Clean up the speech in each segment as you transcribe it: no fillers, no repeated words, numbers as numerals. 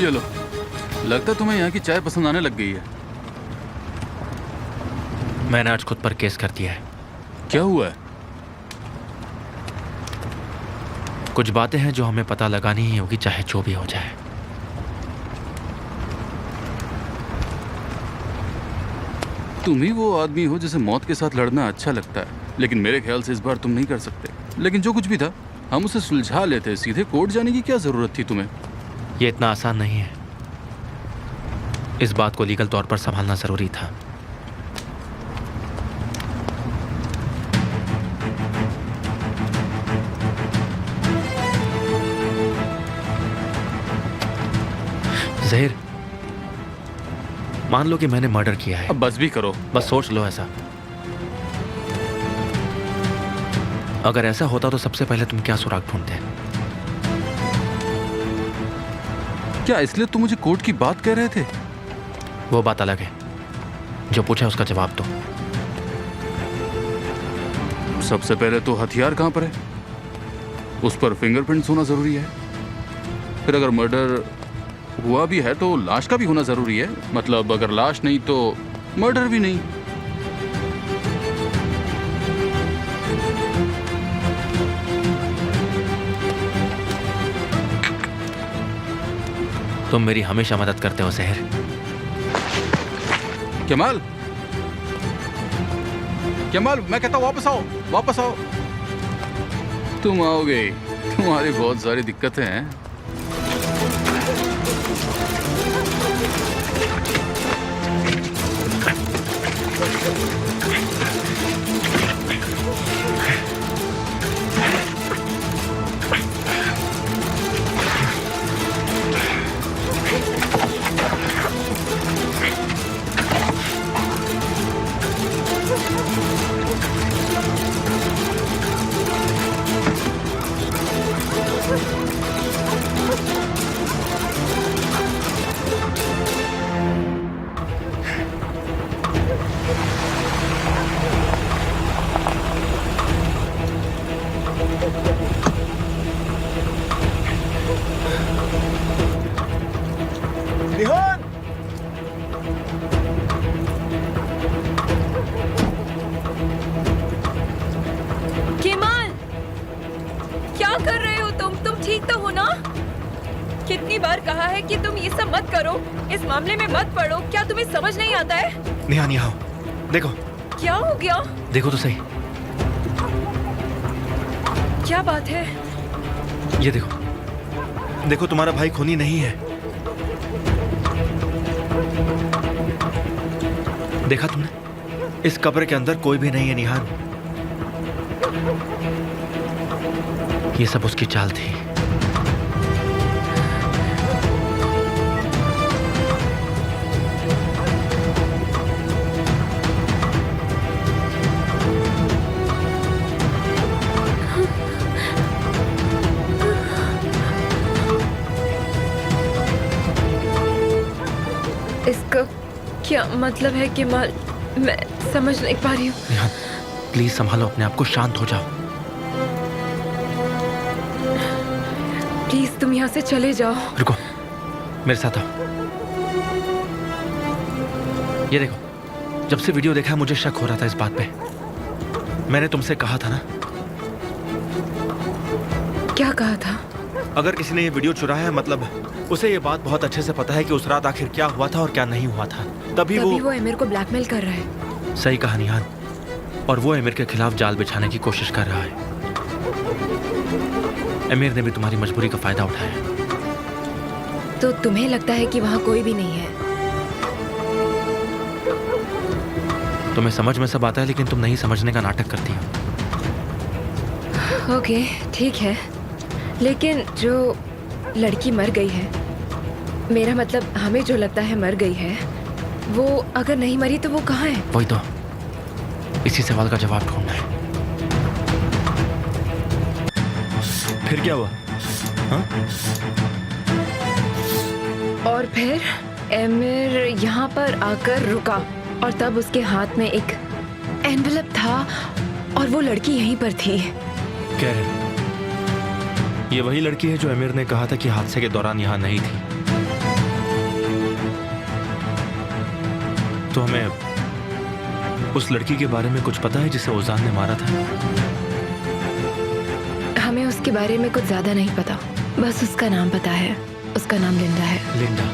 ये लो। लगता है तुम्हें यहाँ की चाय पसंद आने लग गई है। मैंने आज खुद पर केस कर दिया है। क्या हुआ है? कुछ बातें हैं जो हमें पता लगानी ही होगी, चाहे जो भी हो जाए। तुम ही वो आदमी हो जिसे मौत के साथ लड़ना अच्छा लगता है, लेकिन मेरे ख्याल से इस बार तुम नहीं कर सकते। लेकिन जो कुछ भी था हम उसे सुलझा लेते। सीधे कोर्ट जाने की क्या जरूरत थी तुम्हें? ये इतना आसान नहीं है। इस बात को लीगल तौर पर संभालना जरूरी था। ज़हीर, मान लो कि मैंने मर्डर किया है। अब बस भी करो। बस सोच लो ऐसा। अगर ऐसा होता तो सबसे पहले तुम क्या सुराग ढूंढते? क्या इसलिए तुम मुझे कोर्ट की बात कह रहे थे? वो बात अलग है। जो पूछा उसका जवाब दो। सबसे पहले तो हथियार कहां पर है? उस पर फिंगरप्रिंट्स होना जरूरी है। फिर अगर मर्डर हुआ भी है तो लाश का भी होना जरूरी है। मतलब अगर लाश नहीं तो मर्डर भी नहीं। तुम मेरी हमेशा मदद करते हो ज़हीर। कमाल, कमाल, मैं कहता हूं वापस आओ, वापस आओ। तुम आओगे, तुम्हारी बहुत सारी दिक्कतें हैं। कितनी बार कहा है कि तुम ये सब मत करो, इस मामले में मत पड़ो। क्या तुम्हें समझ नहीं आता है? नेहा, नेहा, देखो। क्या हो गया? देखो तो सही। क्या बात है? ये देखो, देखो तुम्हारा भाई खूनी नहीं है। देखा तुमने? इस कब्र के अंदर कोई भी नहीं है निहान। ये सब उसकी चाल थी। इसका क्या मतलब है कि मैं समझ नहीं पा रही हूँ। निहान, प्लीज संभालो अपने आप को, शांत हो जाओ। प्लीज तुम यहाँ से चले जाओ। रुको, मेरे साथ आओ। ये देखो, जब से वीडियो देखा मुझे शक हो रहा था इस बात पे। मैंने तुमसे कहा था ना। क्या कहा था? अगर किसी ने ये वीडियो चुराया है मतलब उसे ये बात बहुत अच्छे से पता है कि उस रात आखिर क्या हुआ था और क्या नहीं हुआ था। तभी वो एमिर को ब्लैकमेल कर रहा है। सही कहा निहान, और वो एमिर के खिलाफ जाल बिछाने की कोशिश कर रहा है। एमिर ने भी तुम्हारी मजबूरी का फायदा उठाया। तो तुम्हें लगता है कि वहाँ कोई भी नहीं है? तुम्हें समझ में सब आता है लेकिन तुम नहीं समझने का नाटक करती हो। ओके, ठीक है, लेकिन जो लड़की मर गई है, मेरा मतलब हमें जो लगता है मर गई है, वो अगर नहीं मरी तो वो कहाँ है? वही तो, इसी सवाल का जवाब ढूंढना है। फिर क्या हुआ? हाँ? और फिर एमिर यहाँ पर आकर रुका और तब उसके हाथ में एक एनवेलप था और वो लड़की यहीं पर थी। कह रहे ये वही लड़की है जो एमिर ने कहा था कि हादसे के दौरान यहाँ नहीं थी? तो हमें उस लड़की के बारे में कुछ पता है जिसे उजान ने मारा था? हमें उसके बारे में कुछ ज्यादा नहीं पता, बस उसका नाम पता है। उसका नाम लिंडा है। लिंडा?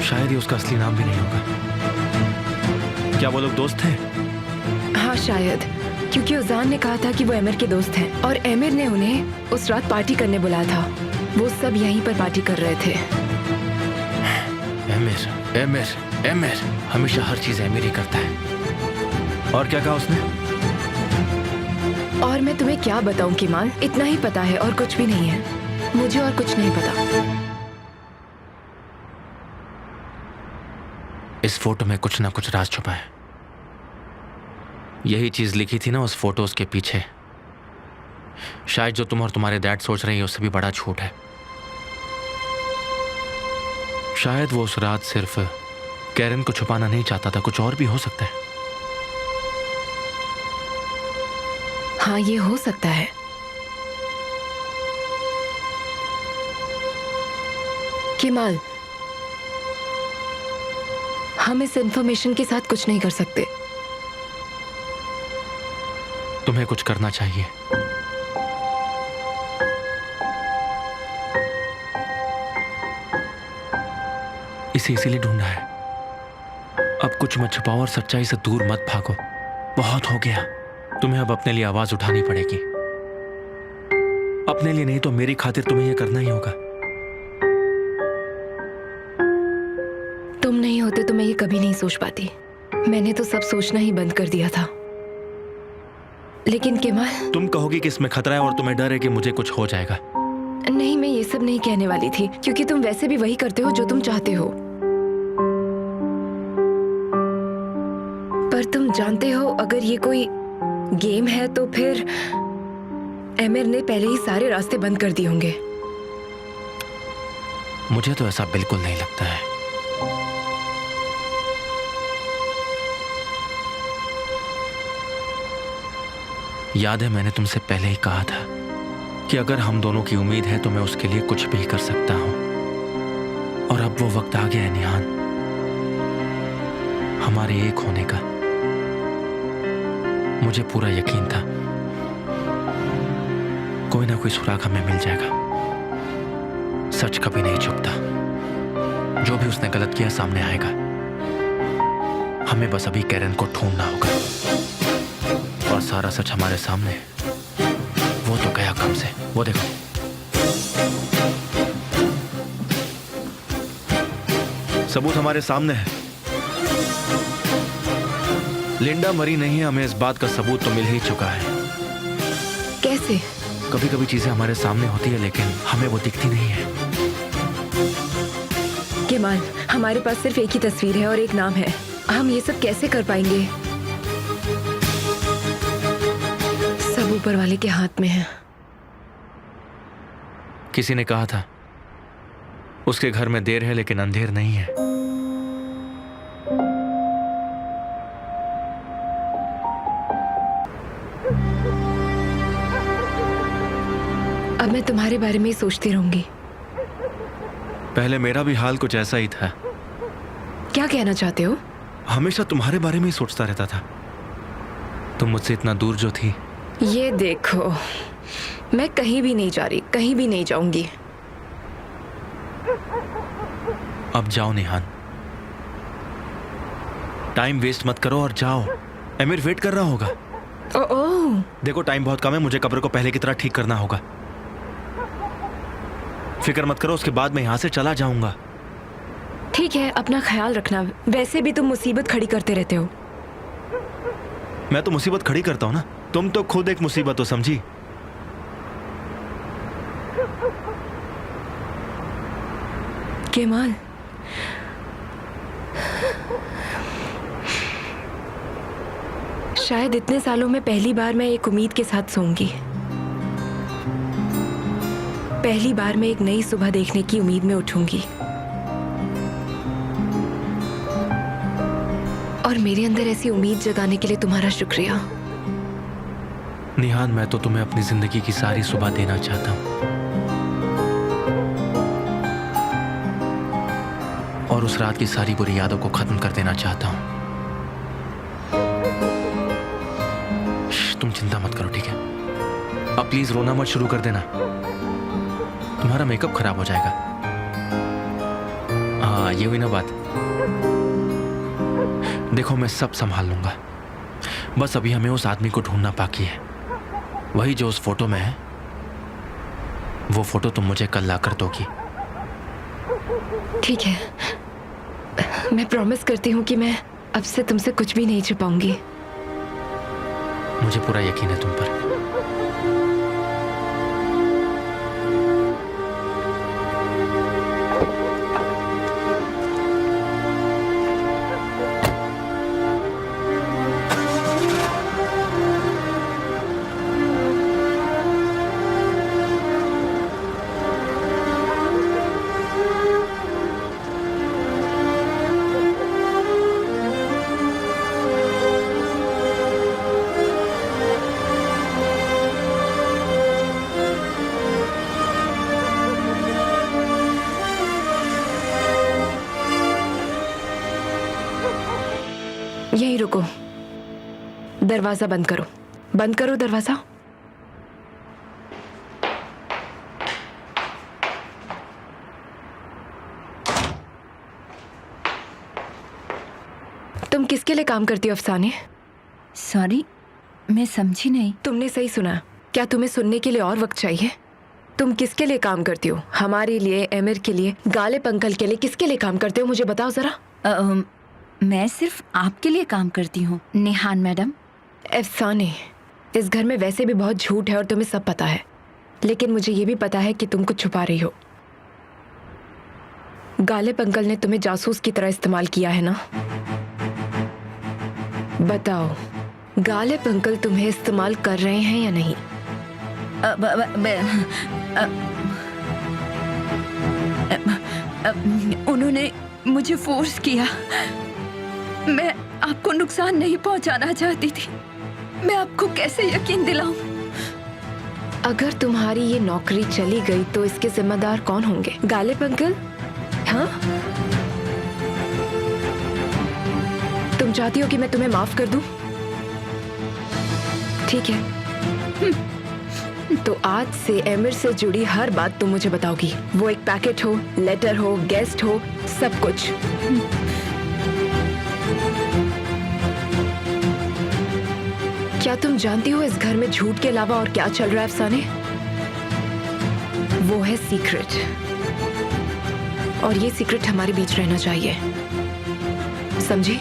शायद ये उसका असली नाम भी नहीं होगा। क्या वो लोग दोस्त थे? हाँ शायद, क्योंकि उजान ने कहा था कि वो एमिर के दोस्त हैं और एमिर ने उन्हें उस रात पार्टी करने बुलाया था। वो सब यहीं पर पार्टी कर रहे थे। एमिर, एमिर, एमिर, हमेशा हर चीज एमिर ही करता है। और क्या कहा उसने? और मैं तुम्हें क्या बताऊं किमाल, इतना ही पता है और कुछ भी नहीं है। मुझे और कुछ नहीं पता। इस फोटो में कुछ ना कुछ राज छुपा है। यही चीज लिखी थी ना उस फोटोज के पीछे। शायद जो तुम और तुम्हारे डैड सोच रहे हैं उससे भी बड़ा झूठ है। शायद वो उस रात सिर्फ कैरन को छुपाना नहीं चाहता था, कुछ और भी हो सकता है। हाँ ये हो सकता है। किमाल, हम इस इंफॉर्मेशन के साथ कुछ नहीं कर सकते। तुम्हें कुछ करना चाहिए। इसे इसीलिए ढूंढा है। अब कुछ मत छुपाओ और सच्चाई से दूर मत भागो। बहुत हो गया। तुम्हें अब अपने लिए आवाज उठानी पड़ेगी। अपने लिए नहीं तो मेरी खातिर तुम्हें यह करना ही होगा। तुम नहीं होते तो मैं ये कभी नहीं सोच पाती। मैंने तो सब सोचना ही बंद कर दिया था। लेकिन किमाल, तुम कहोगी कि इसमें खतरा है और तुम्हें डर है कि मुझे कुछ हो जाएगा। नहीं, मैं ये सब नहीं कहने वाली थी, क्योंकि तुम वैसे भी वही करते हो जो तुम चाहते हो। पर तुम जानते हो, अगर ये कोई गेम है तो फिर एमिर ने पहले ही सारे रास्ते बंद कर दिए होंगे। मुझे तो ऐसा बिल्कुल नहीं लगता है। याद है मैंने तुमसे पहले ही कहा था कि अगर हम दोनों की उम्मीद है तो मैं उसके लिए कुछ भी कर सकता हूं। और अब वो वक्त आ गया है निहान, हमारे एक होने का। मुझे पूरा यकीन था कोई ना कोई सुराग हमें मिल जाएगा। सच कभी नहीं छुपता। जो भी उसने गलत किया सामने आएगा। हमें बस अभी कैरन को ढूंढना होगा और सारा सच हमारे सामने। वो तो गया कम से। वो देखो, सबूत हमारे सामने है। लिंडा मरी नहीं है, हमें इस बात का सबूत तो मिल ही चुका है। कैसे? कभी कभी चीजें हमारे सामने होती है लेकिन हमें वो दिखती नहीं है। किमाल, हमारे पास सिर्फ एक ही तस्वीर है और एक नाम है। हम ये सब कैसे कर पाएंगे? सब ऊपर वाले के हाथ में है। किसी ने कहा था उसके घर में देर है लेकिन अंधेर नहीं है। अब मैं तुम्हारे बारे में ही सोचती रहूंगी। पहले मेरा भी हाल कुछ ऐसा ही था। क्या कहना चाहते हो? हमेशा तुम्हारे बारे में ही सोचता रहता था। तुम मुझसे इतना दूर जो थी। ये देखो, मैं कहीं भी नहीं जा रही, कहीं भी नहीं जाऊंगी। अब जाओ निहान, टाइम वेस्ट मत करो और जाओ। एमिर वेट कर रहा होगा। ओह, देखो टाइम बहुत कम है, मुझे कब्र को पहले की तरह ठीक करना होगा। फिक्र मत करो, उसके बाद मैं यहां से चला जाऊंगा। ठीक है, अपना ख्याल रखना। वैसे भी तुम मुसीबत खड़ी करते रहते हो। मैं तो मुसीबत खड़ी करता हूं ना। तुम तो खुद एक मुसीबत हो, समझी? केमाल, शायद इतने सालों में पहली बार मैं एक उम्मीद के साथ सोऊंगी। पहली बार मैं एक नई सुबह देखने की उम्मीद में उठूंगी। और मेरे अंदर ऐसी उम्मीद जगाने के लिए तुम्हारा शुक्रिया। निहान, मैं तो तुम्हें अपनी जिंदगी की सारी सुबह देना चाहता हूं और उस रात की सारी बुरी यादों को खत्म कर देना चाहता हूं। तुम चिंता मत करो, ठीक है? अब प्लीज रोना मत शुरू कर देना, तुम्हारा मेकअप खराब हो जाएगा। हाँ, ये हुई ना बात। देखो, मैं सब संभाल लूंगा, बस अभी हमें उस आदमी को ढूंढना बाकी है। वही जो उस फोटो में है, वो फोटो तुम मुझे कल लाकर दोगी। ठीक है, मैं प्रॉमिस करती हूँ कि मैं अब से तुमसे कुछ भी नहीं छुपाऊंगी। मुझे पूरा यकीन है तुम पर। यहीं रुको, दरवाजा बंद करो, बंद करो दरवाजा। तुम किसके लिए काम करती हो अफसाने? सॉरी, मैं समझी नहीं। तुमने सही सुना। क्या तुम्हें सुनने के लिए और वक्त चाहिए? तुम किसके लिए काम करती हो? हमारे लिए, एमिर के लिए, गालिब अंकल के लिए, किसके लिए काम करते हो? मुझे बताओ जरा। मैं सिर्फ आपके लिए काम करती हूँ निहान मैडम। अफसाने, इस घर में वैसे भी बहुत झूठ है और तुम्हें सब पता है, लेकिन मुझे ये भी पता है कि तुम कुछ छुपा रही हो। गालिब अंकल ने तुम्हें जासूस की तरह इस्तेमाल किया है ना? बताओ, गालिब अंकल तुम्हें इस्तेमाल कर रहे हैं या नहीं? उन्होंने मुझे फोर्स किया। मैं आपको नुकसान नहीं पहुंचाना चाहती थी। मैं आपको कैसे यकीन दिलाऊं? अगर तुम्हारी ये नौकरी चली गई तो इसके जिम्मेदार कौन होंगे? गालिब अंकल? हाँ? तुम चाहती हो कि मैं तुम्हें माफ कर दूं? ठीक है, तो आज से एमिर से जुड़ी हर बात तुम मुझे बताओगी। वो एक पैकेट हो, लेटर हो, गेस्ट हो, सब कुछ। क्या तुम जानती हो इस घर में झूठ के अलावा और क्या चल रहा है अफसाने? वो है सीक्रेट, और ये सीक्रेट हमारे बीच रहना चाहिए, समझी?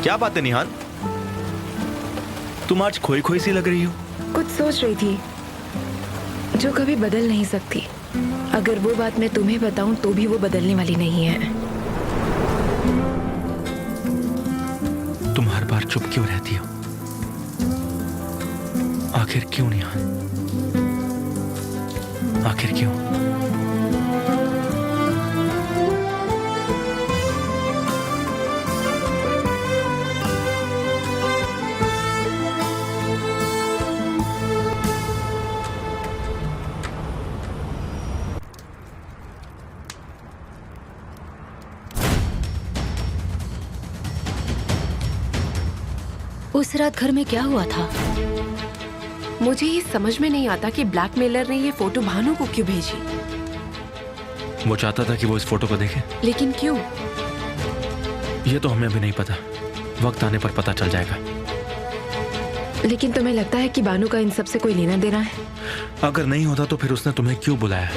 क्या बात है निहान, तुम आज खोई खोई सी लग रही हो? कुछ सोच रही थी जो कभी बदल नहीं सकती। अगर वो बात मैं तुम्हें बताऊं तो भी वो बदलने वाली नहीं है। चुप क्यों रहती हो? आखिर क्यों निहान? आखिर क्यों? उस रात घर में क्या हुआ था? मुझे ये समझ में नहीं आता कि ब्लैकमेलर ने ये फोटो भानु को क्यों भेजी। वो चाहता था कि वो इस फोटो को देखे। लेकिन क्यों? ये तो हमें अभी नहीं पता, वक्त आने पर पता चल जाएगा। लेकिन तुम्हें लगता है कि बानू का इन सब से कोई लेना देना है? अगर नहीं होता तो फिर उसने तुम्हें क्यों बुलाया?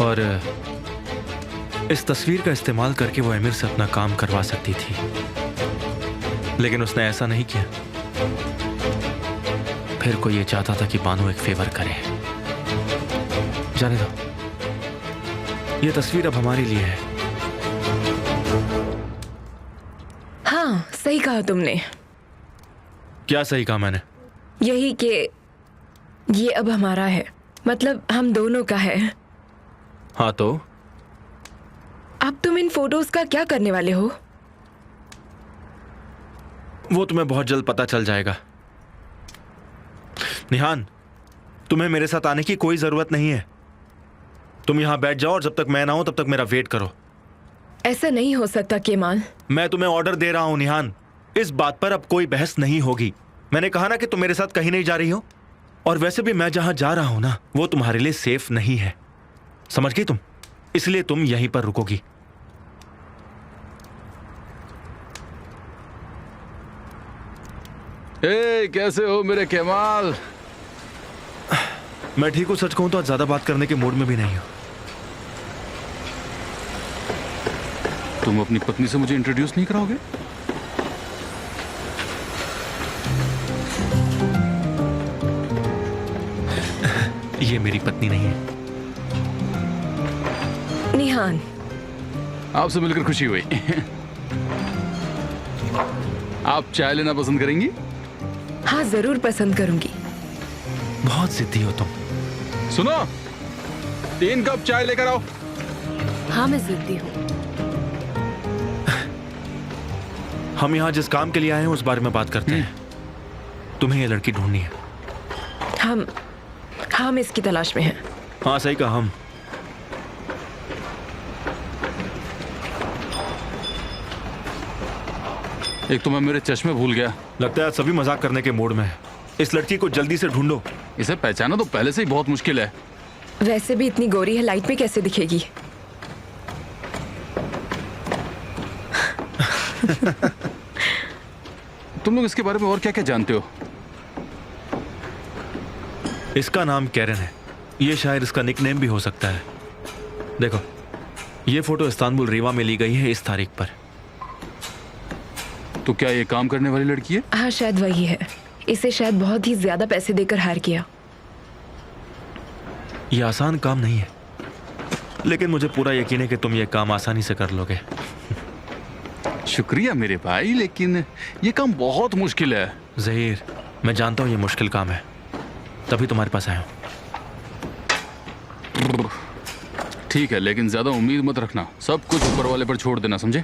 और इस तस्वीर का इस्तेमाल करके वो अमीर से अपना काम करवा सकती थी, लेकिन उसने ऐसा नहीं किया। फिर कोई ये चाहता था कि बानू एक फेवर करे। जाने दो, ये तस्वीर अब हमारे लिए है। हाँ, सही कहा तुमने। क्या सही कहा मैंने? यही कि ये अब हमारा है, मतलब हम दोनों का है। हाँ तो अब तुम इन फोटोज का क्या करने वाले हो? वो तुम्हें बहुत जल्द पता चल जाएगा। निहान, तुम्हें मेरे साथ आने की कोई जरूरत नहीं है। तुम यहां बैठ जाओ और जब तक मैं ना हूं तब तक मेरा वेट करो। ऐसा नहीं हो सकता केमाल। मैं तुम्हें ऑर्डर दे रहा हूं निहान, इस बात पर अब कोई बहस नहीं होगी। मैंने कहा ना कि तुम मेरे साथ कहीं नहीं जा रही हो, और वैसे भी मैं जहां जा रहा हूं ना वो तुम्हारे लिए सेफ नहीं है, समझ गई तुम? इसलिए तुम यहीं पर रुकोगी। ए, कैसे हो मेरे केमाल? मैं ठीक हूं, सच कहूं तो आज ज्यादा बात करने के मूड में भी नहीं हूं। तुम अपनी पत्नी से मुझे इंट्रोड्यूस नहीं कराओगे? ये मेरी पत्नी नहीं है। निहान, आपसे मिलकर खुशी हुई। आप चाय लेना पसंद करेंगी? हाँ जरूर पसंद करूंगी। बहुत जिद्दी हो तुम। सुनो, 3 कप चाय लेकर आओ। हाँ, मैं जिद्दी हूँ। हम यहाँ जिस काम के लिए आए हैं उस बारे में बात करते हैं। तुम्हें ये लड़की ढूंढनी है। हम इसकी तलाश में हैं। हाँ सही कहा। हम एक तो मैं मेरे चश्मे भूल गया। लगता है आज सभी मजाक करने के मूड में है। इस लड़की को जल्दी से ढूंढो। इसे पहचाना तो पहले से ही बहुत मुश्किल है। वैसे भी इतनी गोरी है, लाइट में कैसे दिखेगी? तुम लोग इसके बारे में और क्या क्या जानते हो? इसका नाम कैरन है। ये शायद इसका निकनेम भी हो सकता है। देखो, ये फोटो इस्तांबुल रीवा में ली गई है इस तारीख पर। तो क्या ये काम करने वाली लड़की है? हाँ शायद वही है। इसे शायद बहुत ही ज्यादा पैसे देकर हायर किया। ये आसान काम नहीं है, लेकिन मुझे पूरा यकीन है कि तुम ये काम आसानी से कर लोगे। शुक्रिया मेरे भाई, लेकिन ये काम बहुत मुश्किल है। ज़हीर, मैं जानता हूँ ये मुश्किल काम है, तभी तुम्हारे पास आया हूँ। ठीक है, लेकिन ज्यादा उम्मीद मत रखना। सब कुछ ऊपर वाले पर छोड़ देना, समझे?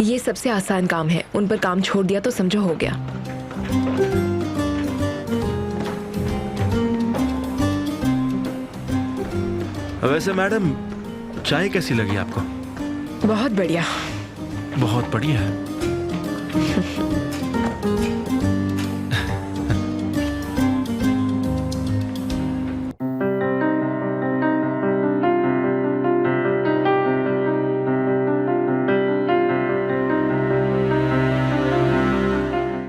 ये सबसे आसान काम है, उन पर काम छोड़ दिया तो समझो हो गया। वैसे मैडम, चाय कैसी लगी आपको? बहुत बढ़िया। बहुत बढ़िया है।